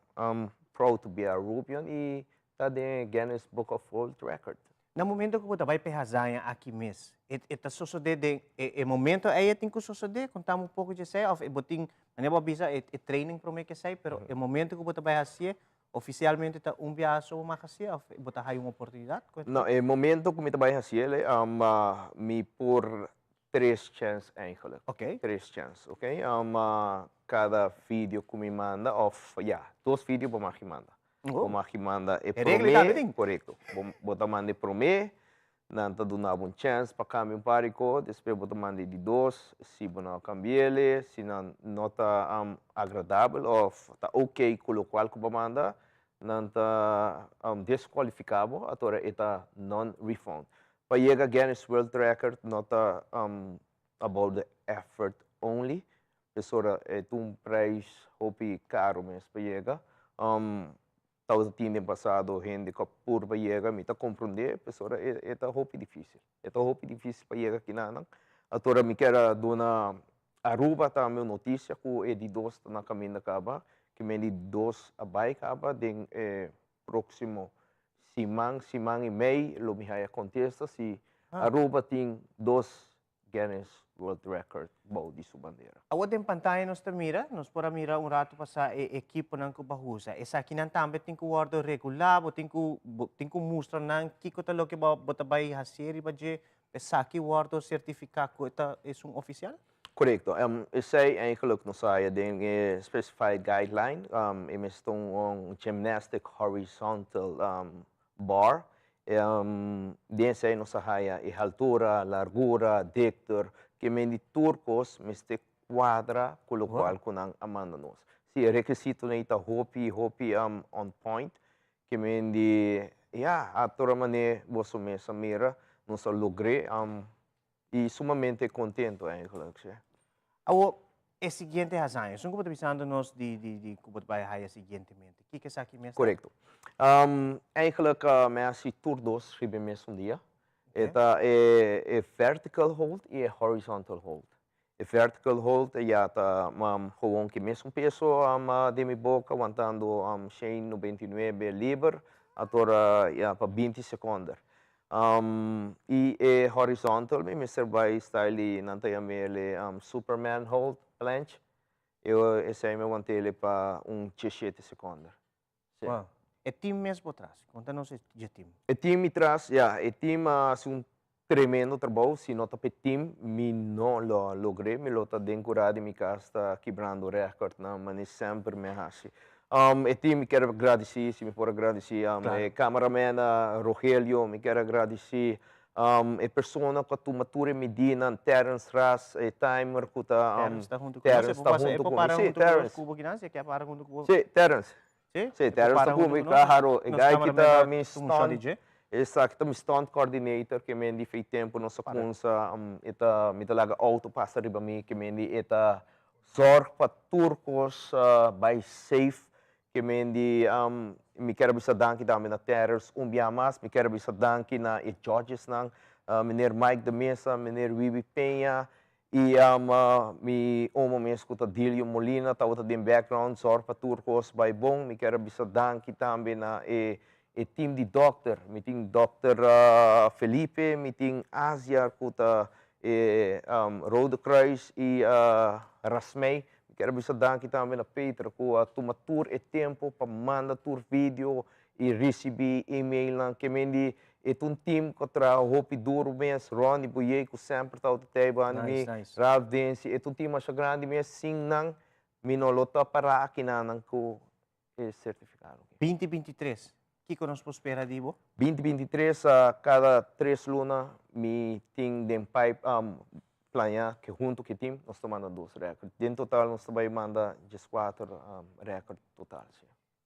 proud to be a Rubian e está de Guinness Book of World Record. No momento que você vai pegar aqui mês, está sucedendo, o momento aí tem que suceder, contamos pouco de isso, botin, não é bisa, training para mim que sei, pero o momento que você vai fazer, oficialmente está viagem ou uma fazer, você tem uma oportunidade? Não, o momento que eu vai fazer, me por 3 chances eigenlijk. Ok. 3 chances, ok? Cada vídeo que me manda, 2 vídeos para me manda. Como aqui manda é promê, correto. Bota manda promê, Nanta donava chance para cambiar parico, depois bota mande de 2, se não cambiele, se não nota agradável ou tá ok com o qual que manda, nanta desqualificado, agora eta non-refund. Para chegar Guinness World Record, nota about the effort only, pessoa é preço hopi caro mesmo para chegar. Talvez tinha passado gente que por para chegar, me tá compreender, pessoa é hopi difícil. É hopi difícil para chegar aqui na. Agora me quero dar Aruba também notícia que é de 2 na caminho acaba, que me de 2 a bike acaba den próximo semana e meio, lo me vai contesta se Aruba tem 2 Guinness World Record bom de sua bandeira. Awad din pantay nos mira, nos pora mira un rato pa sa equipo ng kubahusa. Sa kinan tambe tinku wardo regular, tinku mustra nang kiko talo ke botabay hasiri ba je saki wardo certificado ko ita is un official? Correcto. Zij eigenlijk nog zei de specified guideline. Is een gymnastic horizontal bar. Den zij nog zei altura, largura, dictor. Que mendi turcos, meste quadra, com o qual kunang amanda nos. Si requisito na ita hopi on point. Que mendi atora mane boso mesa mira, nos logré e sumamente contento eigenlijk. Awo, é seguinte razão. São como pensando nós de como vai raia seguintemente. O que é aqui mesmo? Correto. Eigenlijk me tour 2 ribe mesmo dia. Eta é vertical hold e é horizontal hold. E vertical hold é gewoon que mesmo peso de minha boca aguantando 199 livre, agora para 20 segundos. E é horizontal, me serve style nantaya mele Superman hold planche. Eu esse aí me aguantei para 17 segundos. Wow. É time mesmo atrás. Conta-nos o time. O time atrás, o time é um tremendo trabalho. Se não tem time, me não logrei. Me lota decorado em minha casa, quebrando o recorde, mas sempre me hace. O time quero agradecer, se me for agradecer, o cameraman Rogelio, me quero agradecer. A pessoa que tu matura Medina, Terence Ras, timer que Terence está junto com Terence está junto com Sim, Terence. Sì, Terence está comigo, claro. E gai kita mi stunt, exacto, mi stunt coordinator que mendi fei tempo nossa kunsa, ita mi talaga auto passa riba mi que mendi ita zorg pa turcos by safe que mendi mi quero bisa danki dami na Terence mas mi quero bisa danki na e judges nang meneer Mike de Mesa, meneer Wibi Peña. E mi mesmo com Dilio Molina, tawata din background, sorpa turcos by bong, mi quero bisa danki também na e team de doctor, mi ting Dr. Felipe, mi ting Asia kuta Rode Kruis e Rasmei, mi quero bisa danki também na Peter ku tumatur e tempo pa manda tur video e recebi email lang que mendi team contra hopi duro mes Ronnie Boye que sempre está o tebo anime Rav Densi team mais grande mes sim nang minolota para aqui nang ko certificado 2023 que nos espera dibo 2023 cada 3 luna mi ting den pipe planear que junto que team nós tomando 2 recordes em total nós vai manda 4 recordes total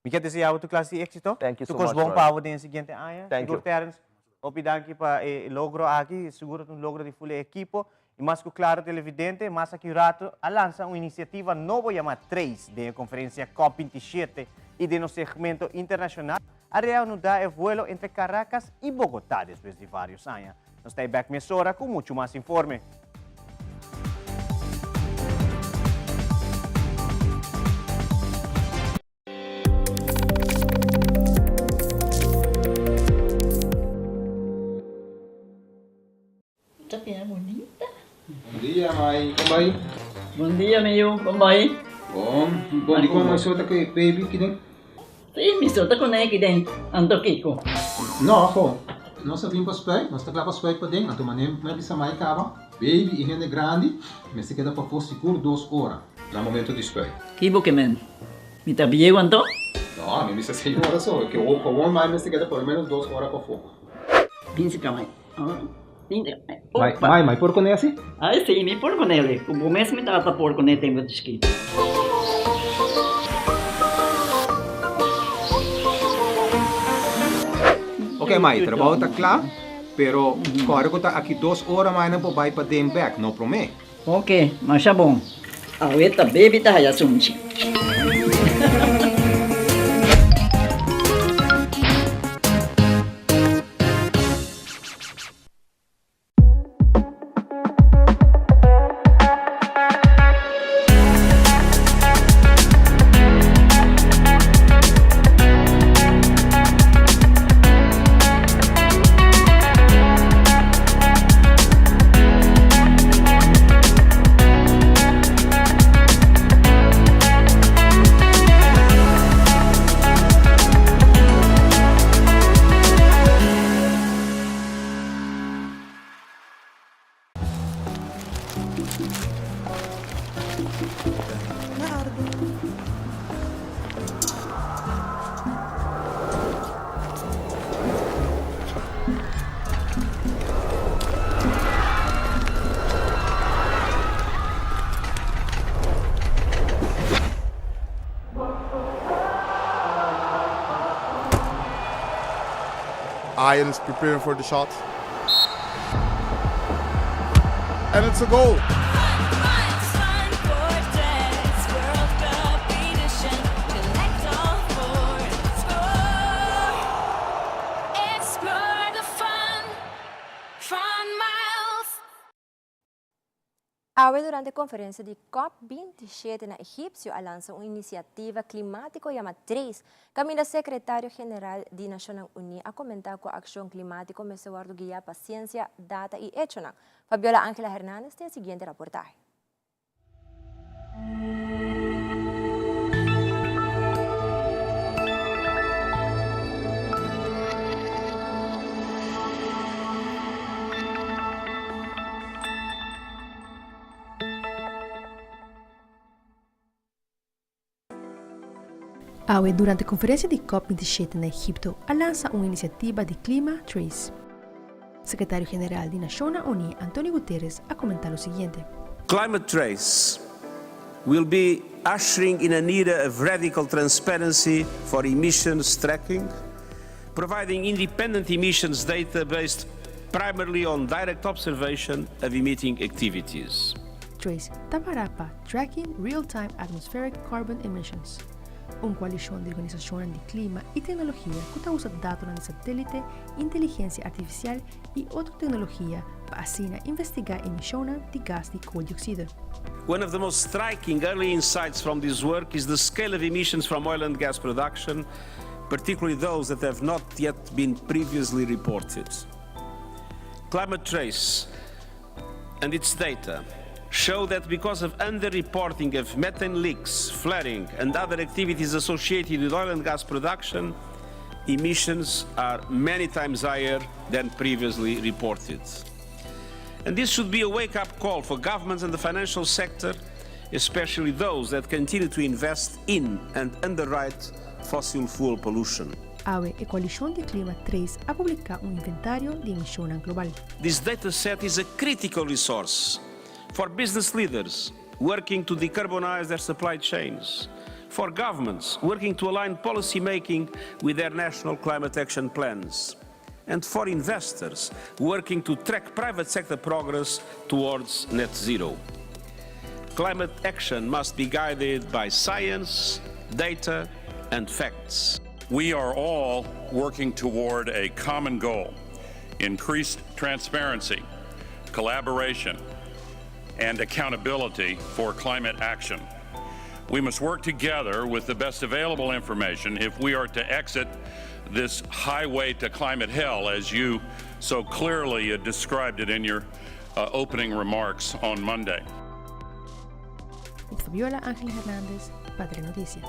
Mi quer dizer auto classe éxito? Thank you so much. much. Bom pavo din seguinte aya. Thank you. Terence, opidanki pa logro aqui, seguro um logro de full equipo. E mais que claro televidente, mas aqui rato lança uma iniciativa nova chamada 3 da conferência COP27 e de no segmento internacional. A reanudar o vuelo entre Caracas e Bogotá depois de vários anos. Nós estamos back mesora com muito mais informe. Bom dia, Mai. Como vai? Bom dia, meu. Como vai? Bom. Bom, di ko may suota kay baby kidin? Sim, me suota ko na kidin. Ando kiko. No, ako. Nós vim para o spray, nós estamos lá para o spray para dentro. Então, manem, não é bisa mai cava. Baby e rende grande, mas se queda para for seguro 2 horas. No momento de spray. Kibo que men. Me tá bem quanto? No, a mim bisa 6 horas só. Que o mais, mas se queda pelo menos 2 horas para fogo. Pinse kamay. Mai porco nesse? Ah, sim, mi porco nele. O mês me trata porco nele tem muito escrito. Ok, Mai, trabalho está claro, pero agora que tá aqui 2 horas mais não vai para den back, não promete. Ok, mas tá bom. A weta baby tá já sunchi. Ian is preparing for the shot. And it's a goal. Awe durante a conferência de COP27 na Egipcio, lança uma iniciativa climática chamada 3. Caminho secretário-geral da Nações Unidas a comentar com a ação climática, mas se guarda guia para ciência, data e hecho. Fabiola Ángela Hernández tem a seguinte reportagem. Awe, durante a conferência de COP27 na Egipto, lança uma iniciativa de Clima Trace. Secretário-Geral da Nações Unidas, António Guterres, a comentar o seguinte. Climate Trace will be ushering in an era of radical transparency for emissions tracking, providing independent emissions data based primarily on direct observation of emitting activities. Trace trabalhará para tracking real-time atmospheric carbon emissions. Uma coalição de organizações de clima e tecnologia que usa dados de satélite, inteligência artificial e outra tecnologia para assim investigar emissões de gás de coldioxide. One of the most striking early insights from this work is the scale of emissions from oil and gas production, particularly those that have not yet been previously reported. Climate Trace and its data show that because of underreporting of methane leaks, flaring, and other activities associated with oil and gas production, emissions are many times higher than previously reported. And this should be a wake-up call for governments and the financial sector, especially those that continue to invest in and underwrite fossil fuel pollution. Awe, a coalição de Clima 3 a publicar inventário de emissões global. This data set is a critical resource for business leaders working to decarbonize their supply chains, for governments working to align policy making with their national climate action plans, and for investors working to track private sector progress towards net zero. Climate action must be guided by science, data, and facts. We are all working toward a common goal: increased transparency, collaboration, and accountability for climate action. We must work together with the best available information if we are to exit this highway to climate hell, as you so clearly described it in your opening remarks on Monday. Fabiola Ángela Hernández, Padre Noticia.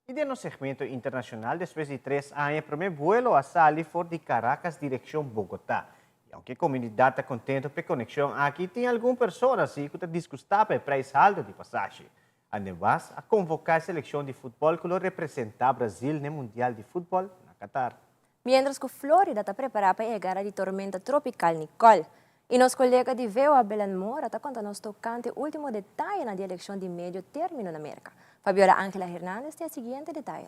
Y de nuestro segmento internacional, después de 3 años, el primer vuelo a salir por de Caracas, dirección Bogotá. Y aunque la comunidad está contenta por la conexión aquí, tiene algunas personas que están disgustadas por el precio alto de pasaje. Además, a convocar a selección de fútbol que lo representa a Brasil en el Mundial de Fútbol en Qatar. Mientras que Florida está preparada para llegar a la tormenta tropical Nicole. Y nuestro colega de VOA, Belén Mora, está contando tocante último detalle en la elección de medio término en América. Fabiola Ángela Hernández tiene el siguiente detalle.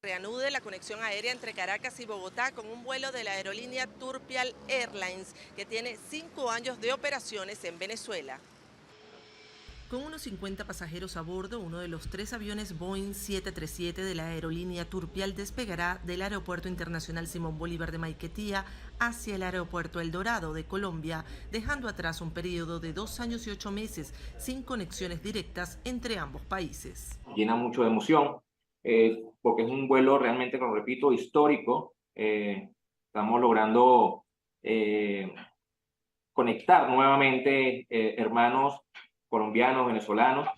Reanude la conexión aérea entre Caracas y Bogotá con un vuelo de la aerolínea Turpial Airlines, que tiene 5 años de operaciones en Venezuela. Con unos 50 pasajeros a bordo, uno de los 3 aviones Boeing 737 de la aerolínea Turpial despegará del Aeropuerto Internacional Simón Bolívar de Maiquetía hacia el Aeropuerto El Dorado de Colombia, dejando atrás un periodo de 2 años y 8 meses sin conexiones directas entre ambos países. Llena mucho de emoción, porque es un vuelo realmente, como repito, histórico. Estamos logrando conectar nuevamente hermanos colombianos, venezolanos.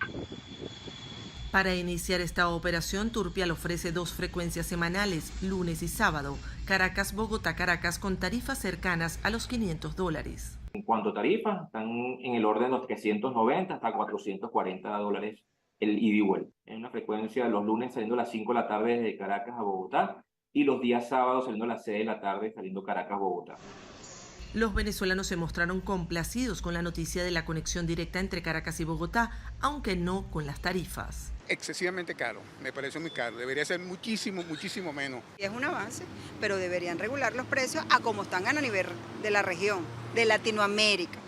Para iniciar esta operación, Turpial ofrece 2 frecuencias semanales, lunes y sábado, Caracas-Bogotá-Caracas, con tarifas cercanas a los $500. En cuanto a tarifas, están en el orden de los $390 hasta $440 el ida y vuelta. Es una frecuencia los lunes saliendo a las 5 de la tarde desde Caracas a Bogotá y los días sábados saliendo a las 6 de la tarde saliendo Caracas-Bogotá. Los venezolanos se mostraron complacidos con la noticia de la conexión directa entre Caracas y Bogotá, aunque no con las tarifas. Excesivamente caro, me parece muy caro, debería ser muchísimo menos. Es un avance, pero deberían regular los precios a como están a nivel de la región, de Latinoamérica.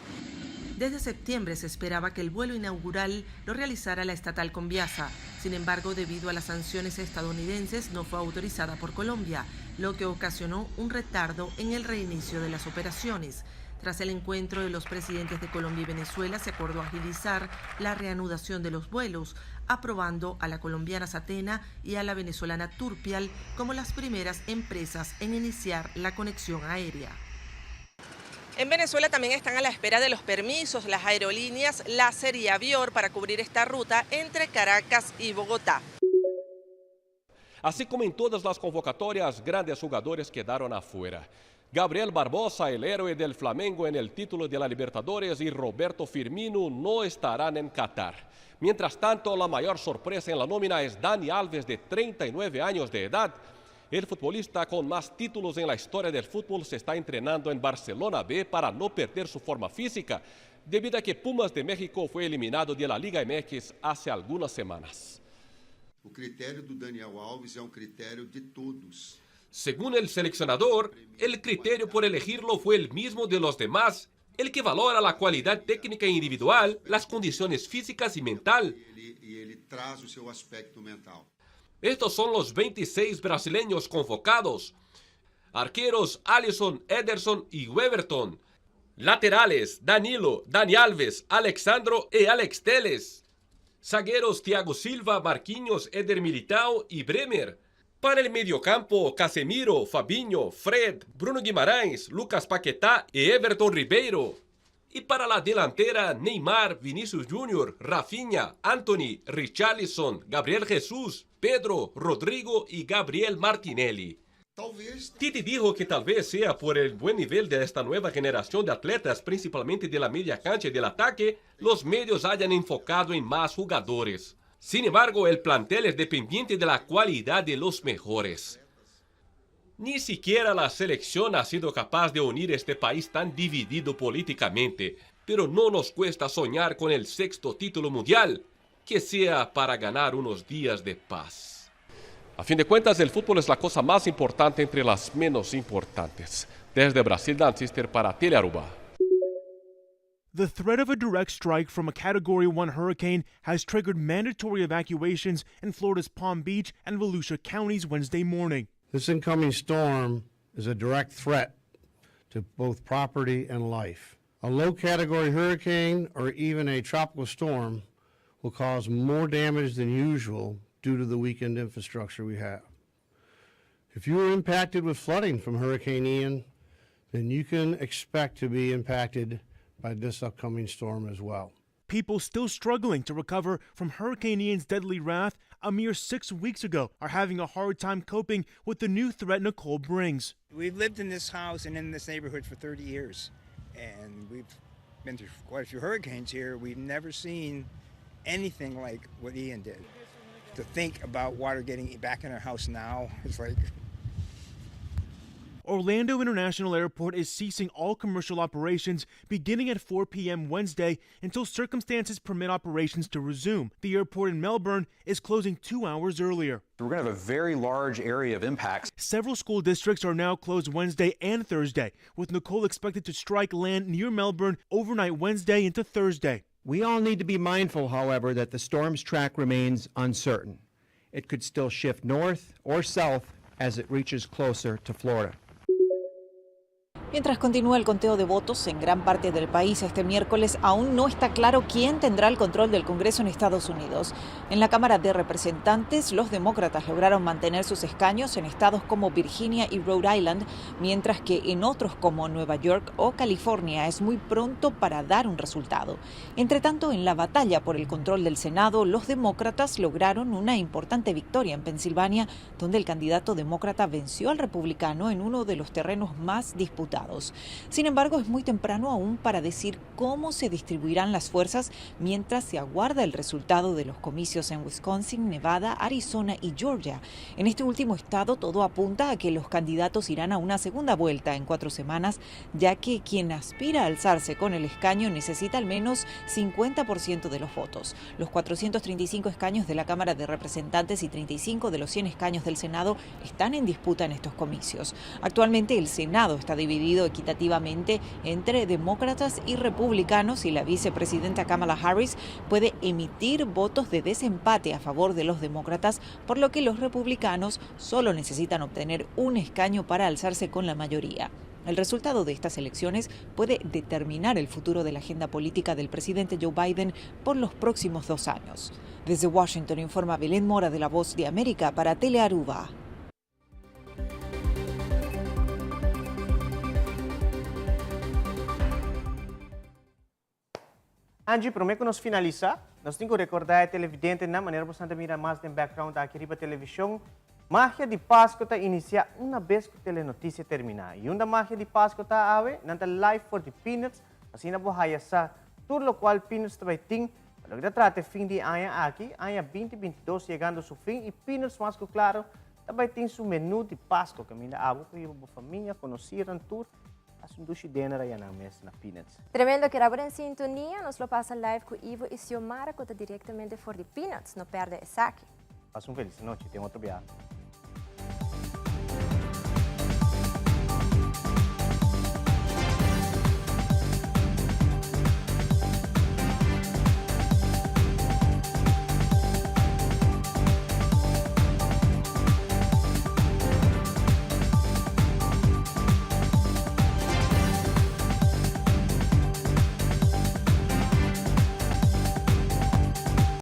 Desde septiembre se esperaba que el vuelo inaugural lo realizara la estatal Conviasa. Sin embargo, debido a las sanciones estadounidenses, no fue autorizada por Colombia, lo que ocasionó un retardo en el reinicio de las operaciones. Tras el encuentro de los presidentes de Colombia y Venezuela, se acordó agilizar la reanudación de los vuelos, aprobando a la colombiana Satena y a la venezolana Turpial como las primeras empresas en iniciar la conexión aérea. En Venezuela también están a la espera de los permisos las aerolíneas Láser y Avior para cubrir esta ruta entre Caracas y Bogotá. Así como en todas las convocatorias, grandes jugadores quedaron afuera. Gabriel Barbosa, el héroe del Flamengo en el título de la Libertadores, y Roberto Firmino no estarán en Qatar. Mientras tanto, la mayor sorpresa en la nómina es Dani Alves, de 39 años de edad. El futbolista con más títulos en la historia del fútbol se está entrenando en Barcelona B para no perder su forma física, debido a que Pumas de México fue eliminado de la Liga MX hace algunas semanas. O critério do Daniel Alves é critério de todos. Según el seleccionador, el criterio por elegirlo fue el mismo de los demás, el que valora la cualidad técnica individual, las condiciones físicas y mental. Ele traz o seu aspecto mental. Estos son los 26 brasileños convocados. Arqueros Alisson, Ederson y Weverton. Laterales Danilo, Dani Alves, Alexandro y Alex Telles. Zagueros Thiago Silva, Marquinhos, Eder Militão y Bremer. Para el mediocampo, Casemiro, Fabinho, Fred, Bruno Guimarães, Lucas Paquetá y Everton Ribeiro. Y para la delantera, Neymar, Vinicius Júnior, Rafinha, Anthony, Richarlison, Gabriel Jesús, Pedro, Rodrigo y Gabriel Martinelli. Tite dijo que tal vez sea por el buen nivel de esta nueva generación de atletas, principalmente de la media cancha y del ataque, los medios hayan enfocado en más jugadores. Sin embargo, el plantel es dependiente de la cualidad de los mejores. Ni siquiera la selección ha sido capaz de unir este país tan dividido políticamente, pero no nos cuesta soñar con el 6º título mundial, que sea para ganar unos días de paz. A fin de cuentas, el fútbol es la cosa más importante entre las menos importantes. Desde Brasil, Dan Sister para Telearuba. The threat of a direct strike from a Category 1 hurricane has triggered mandatory evacuations in Florida's Palm Beach and Volusia counties Wednesday morning. This incoming storm is a direct threat to both property and life. A low-category hurricane or even a tropical storm will cause more damage than usual due to the weakened infrastructure we have. If you were impacted with flooding from Hurricane Ian, then you can expect to be impacted by this upcoming storm as well. People still struggling to recover from Hurricane Ian's deadly wrath a mere 6 weeks ago are having a hard time coping with the new threat Nicole brings. We've lived in this house and in this neighborhood for 30 years, and we've been through quite a few hurricanes here. We've never seen anything like what Ian did. To think about water getting back in our house now, it's like... Orlando International Airport is ceasing all commercial operations beginning at 4 p.m. Wednesday until circumstances permit operations to resume. The airport in Melbourne is closing 2 hours earlier. We're going to have a very large area of impacts. Several school districts are now closed Wednesday and Thursday, with Nicole expected to strike land near Melbourne overnight Wednesday into Thursday. We all need to be mindful, however, that the storm's track remains uncertain. It could still shift north or south as it reaches closer to Florida. Mientras continúa el conteo de votos en gran parte del país este miércoles, aún no está claro quién tendrá el control del Congreso en Estados Unidos. En la Cámara de Representantes, los demócratas lograron mantener sus escaños en estados como Virginia y Rhode Island, mientras que en otros como Nueva York o California es muy pronto para dar un resultado. Entre tanto, en la batalla por el control del Senado, los demócratas lograron una importante victoria en Pensilvania, donde el candidato demócrata venció al republicano en uno de los terrenos más disputados. Sin embargo, es muy temprano aún para decir cómo se distribuirán las fuerzas mientras se aguarda el resultado de los comicios en Wisconsin, Nevada, Arizona y Georgia. En este último estado, todo apunta a que los candidatos irán a una segunda vuelta en 4 semanas, ya que quien aspira a alzarse con el escaño necesita al menos 50% de los votos. Los 435 escaños de la Cámara de Representantes y 35 de los 100 escaños del Senado están en disputa en estos comicios. Actualmente, el Senado está dividido equitativamente entre demócratas y republicanos y la vicepresidenta Kamala Harris puede emitir votos de desempate a favor de los demócratas, por lo que los republicanos solo necesitan obtener un escaño para alzarse con la mayoría. El resultado de estas elecciones puede determinar el futuro de la agenda política del presidente Joe Biden por los próximos 2 años. Desde Washington informa Belén Mora de La Voz de América para Telearuba. Angie, prometo nos finalizar. Nós temos que recordar a televidente na maneira bastante mira mais de background aqui na televisão. Magia de Páscoa está inicia uma vez que a telenotícia terminar. E uma magia de Páscoa está ave na live for the Peanuts. Assim na boa sa tudo o qual Peanuts também tem. Para que trate fim de ano aqui, ano 2022 chegando ao seu fim e Peanuts mais que claro também tem seu menu de Páscoa que ainda abo que a família conheceram tudo. Tremendo que era en sintonía, nos lo pasa live con Ivo y Xiomara, que está directamente for the Peanuts, no perde esa aquí. Pasa un feliz noche, tengo otro viaje.